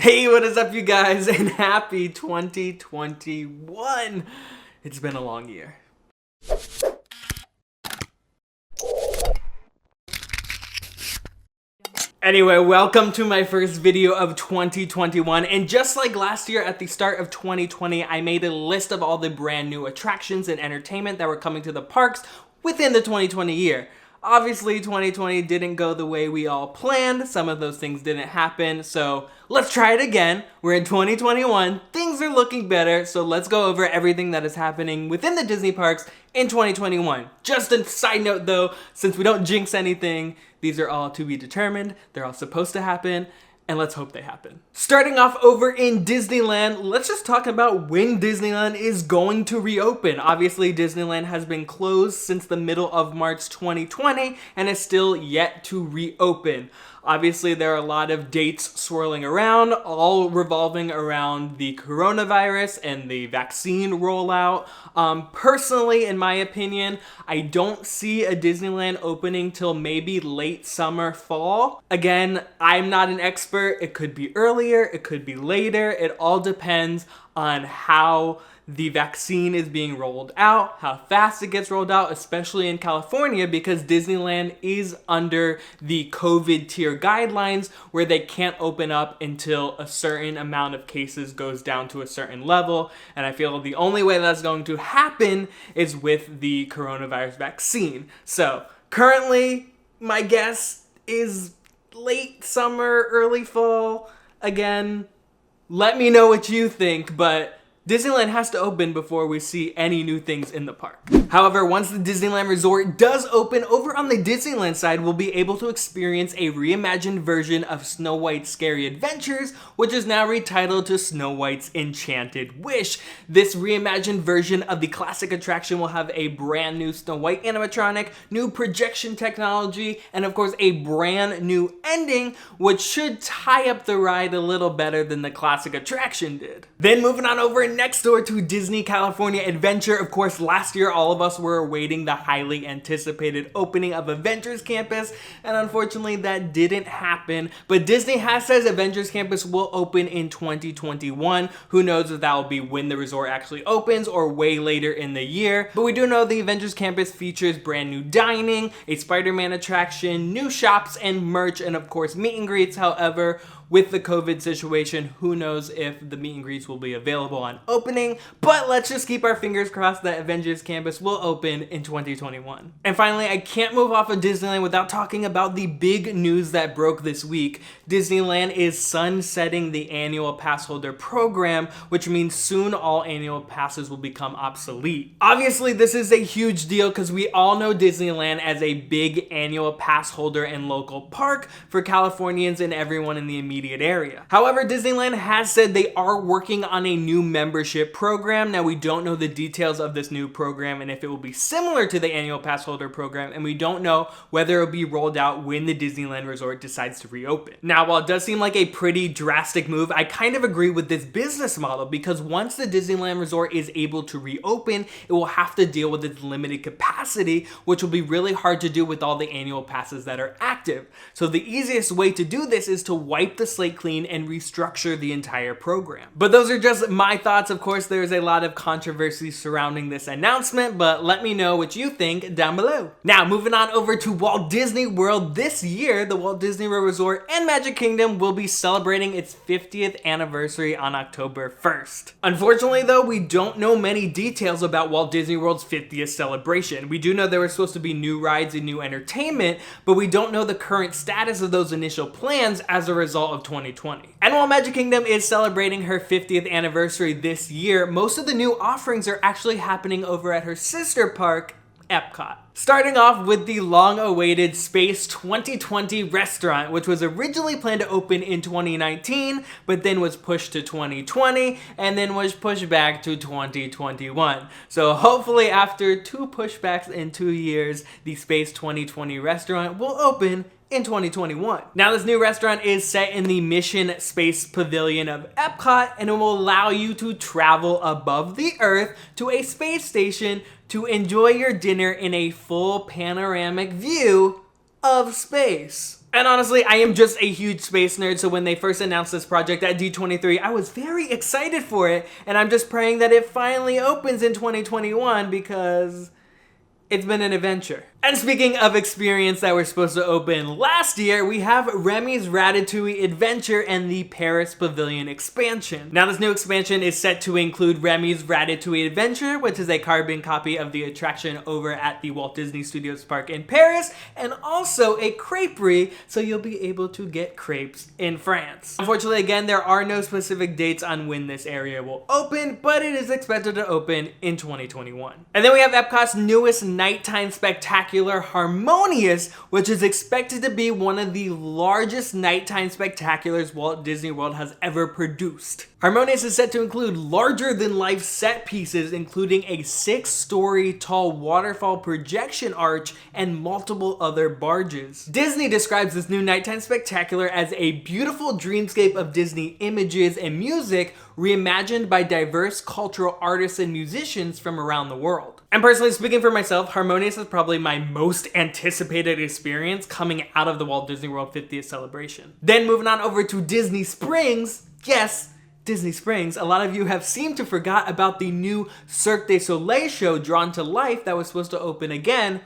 Hey, what is up, you guys, and happy 2021. It's been a long year. Anyway, welcome to my first video of 2021, and just like last year at the start of 2020, I made a list of all the brand new attractions and entertainment that were coming to the parks within the 2020 year. Obviously, 2020 didn't go the way we all planned. Some of those things didn't happen, so let's try it again. We're in 2021, things are looking better, so let's go over everything that is happening within the Disney parks in 2021. Just a side note though, since we don't jinx anything, these are all to be determined, they're all supposed to happen, and let's hope they happen. Starting off over in Disneyland, let's just talk about when Disneyland is going to reopen. Obviously, Disneyland has been closed since the middle of March 2020 and is still yet to reopen. Obviously, there are a lot of dates swirling around, all revolving around the coronavirus and the vaccine rollout. Personally, in my opinion, I don't see a Disneyland opening till maybe late summer, fall. Again, I'm not an expert. It could be earlier, it could be later. It all depends on how the vaccine is being rolled out, how fast it gets rolled out, especially in California, because Disneyland is under the COVID tier guidelines where they can't open up until a certain amount of cases goes down to a certain level. And I feel the only way that's going to happen is with the coronavirus vaccine. So currently, my guess is late summer, early fall. Again, let me know what you think, but Disneyland has to open before we see any new things in the park. However, once the Disneyland Resort does open, over on the Disneyland side, we'll be able to experience a reimagined version of Snow White's Scary Adventures, which is now retitled to Snow White's Enchanted Wish. This reimagined version of the classic attraction will have a brand new Snow White animatronic, new projection technology, and of course a brand new ending, which should tie up the ride a little better than the classic attraction did. Then moving on over next door to Disney California Adventure. Of course, last year all of us were awaiting the highly anticipated opening of Avengers Campus, and unfortunately that didn't happen. But Disney has said Avengers Campus will open in 2021. Who knows if that will be when the resort actually opens or way later in the year. But we do know the Avengers Campus features brand new dining, a Spider-Man attraction, new shops and merch, and of course meet and greets. However, with the COVID situation, who knows if the meet and greets will be available on opening, but let's just keep our fingers crossed that Avengers Campus will open in 2021. And finally, I can't move off of Disneyland without talking about the big news that broke this week. Disneyland is sunsetting the annual pass holder program, which means soon all annual passes will become obsolete. Obviously, this is a huge deal because we all know Disneyland as a big annual pass holder and local park for Californians and everyone in the immediate area. However, Disneyland has said they are working on a new membership program. Now, we don't know the details of this new program and if it will be similar to the annual pass holder program, and we don't know whether it will be rolled out when the Disneyland Resort decides to reopen. Now, while it does seem like a pretty drastic move, I kind of agree with this business model because once the Disneyland Resort is able to reopen, it will have to deal with its limited capacity, which will be really hard to do with all the annual passes that are active. So the easiest way to do this is to wipe the slate clean and restructure the entire program. But those are just my thoughts. Of course, there's a lot of controversy surrounding this announcement, but let me know what you think down below. Now, moving on over to Walt Disney World. This year, the Walt Disney World Resort and Magic Kingdom will be celebrating its 50th anniversary on October 1st. Unfortunately, though, we don't know many details about Walt Disney World's 50th celebration. We do know there were supposed to be new rides and new entertainment, but we don't know the current status of those initial plans as a result of 2020. And while Magic Kingdom is celebrating her 50th anniversary this year, most of the new offerings are actually happening over at her sister park, Epcot. Starting off with the long-awaited Space 2020 restaurant, which was originally planned to open in 2019, but then was pushed to 2020, and then was pushed back to 2021. So hopefully after 2 pushbacks in 2 years, the Space 2020 restaurant will open in 2021. Now, this new restaurant is set in the Mission Space Pavilion of Epcot, and it will allow you to travel above the Earth to a space station to enjoy your dinner in a full panoramic view of space. And honestly, I am just a huge space nerd, so when they first announced this project at D23, I was very excited for it, and I'm just praying that it finally opens in 2021 because it's been an adventure. And speaking of experience that were supposed to open last year, we have Remy's Ratatouille Adventure and the Paris Pavilion expansion. Now this new expansion is set to include Remy's Ratatouille Adventure, which is a carbon copy of the attraction over at the Walt Disney Studios Park in Paris, and also a creperie, so you'll be able to get crepes in France. Unfortunately, again, there are no specific dates on when this area will open, but it is expected to open in 2021. And then we have Epcot's newest nighttime spectacular, Harmonious, which is expected to be one of the largest nighttime spectaculars Walt Disney World has ever produced. Harmonious is set to include larger-than-life set pieces, including a 6-story tall waterfall projection arch and multiple other barges. Disney describes this new nighttime spectacular as a beautiful dreamscape of Disney images and music reimagined by diverse cultural artists and musicians from around the world. And personally, speaking for myself, Harmonious is probably my most anticipated experience coming out of the Walt Disney World 50th celebration. Then moving on over to Disney Springs, yes, Disney Springs, a lot of you have seemed to forgot about the new Cirque du Soleil show drawn to life that was supposed to open again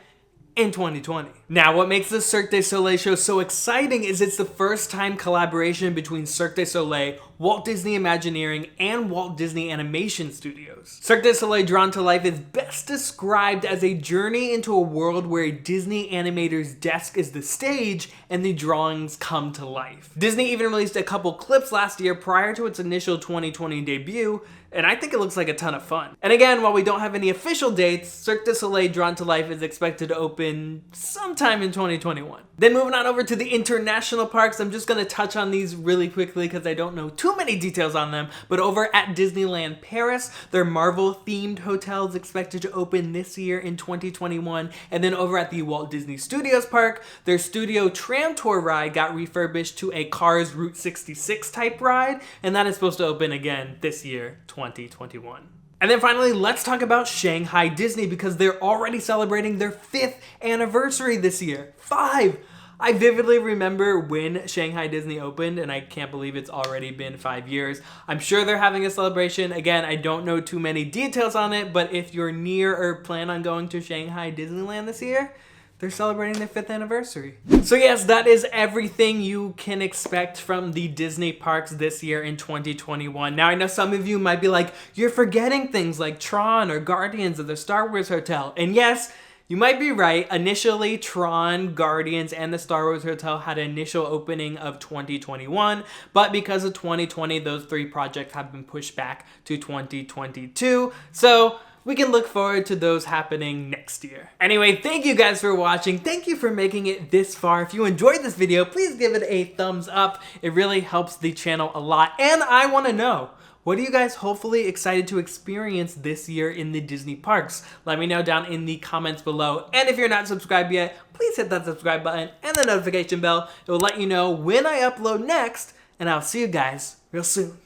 in 2020. Now, what makes the Cirque du Soleil show so exciting is it's the first time collaboration between Cirque du Soleil, Walt Disney Imagineering, and Walt Disney Animation Studios. Cirque du Soleil Drawn to Life is best described as a journey into a world where a Disney animator's desk is the stage and the drawings come to life. Disney even released a couple clips last year prior to its initial 2020 debut, and I think it looks like a ton of fun. And again, while we don't have any official dates, Cirque du Soleil Drawn to Life is expected to open sometime in 2021. Then moving on over to the international parks, I'm just gonna touch on these really quickly because I don't know too many details on them, but over at Disneyland Paris, their Marvel-themed hotel is expected to open this year in 2021, and then over at the Walt Disney Studios Park, their Studio Tram Tour ride got refurbished to a Cars Route 66 type ride, and that is supposed to open again this year, 2021. And then finally, let's talk about Shanghai Disney because they're already celebrating their 5th anniversary this year. 5! I vividly remember when Shanghai Disney opened, and I can't believe it's already been 5 years. I'm sure they're having a celebration. Again, I don't know too many details on it, but if you're near or plan on going to Shanghai Disneyland this year, they're celebrating their 5th anniversary. So yes, that is everything you can expect from the Disney parks this year in 2021. Now, I know some of you might be like, you're forgetting things like Tron or Guardians of the Star Wars Hotel. And yes, you might be right. Initially, Tron, Guardians, and the Star Wars Hotel had an initial opening of 2021, but because of 2020, those 3 projects have been pushed back to 2022. So we can look forward to those happening next year. Anyway, thank you guys for watching. Thank you for making it this far. If you enjoyed this video, please give it a thumbs up. It really helps the channel a lot. And I want to know, what are you guys hopefully excited to experience this year in the Disney parks? Let me know down in the comments below. And if you're not subscribed yet, please hit that subscribe button and the notification bell. It will let you know when I upload next, and I'll see you guys real soon.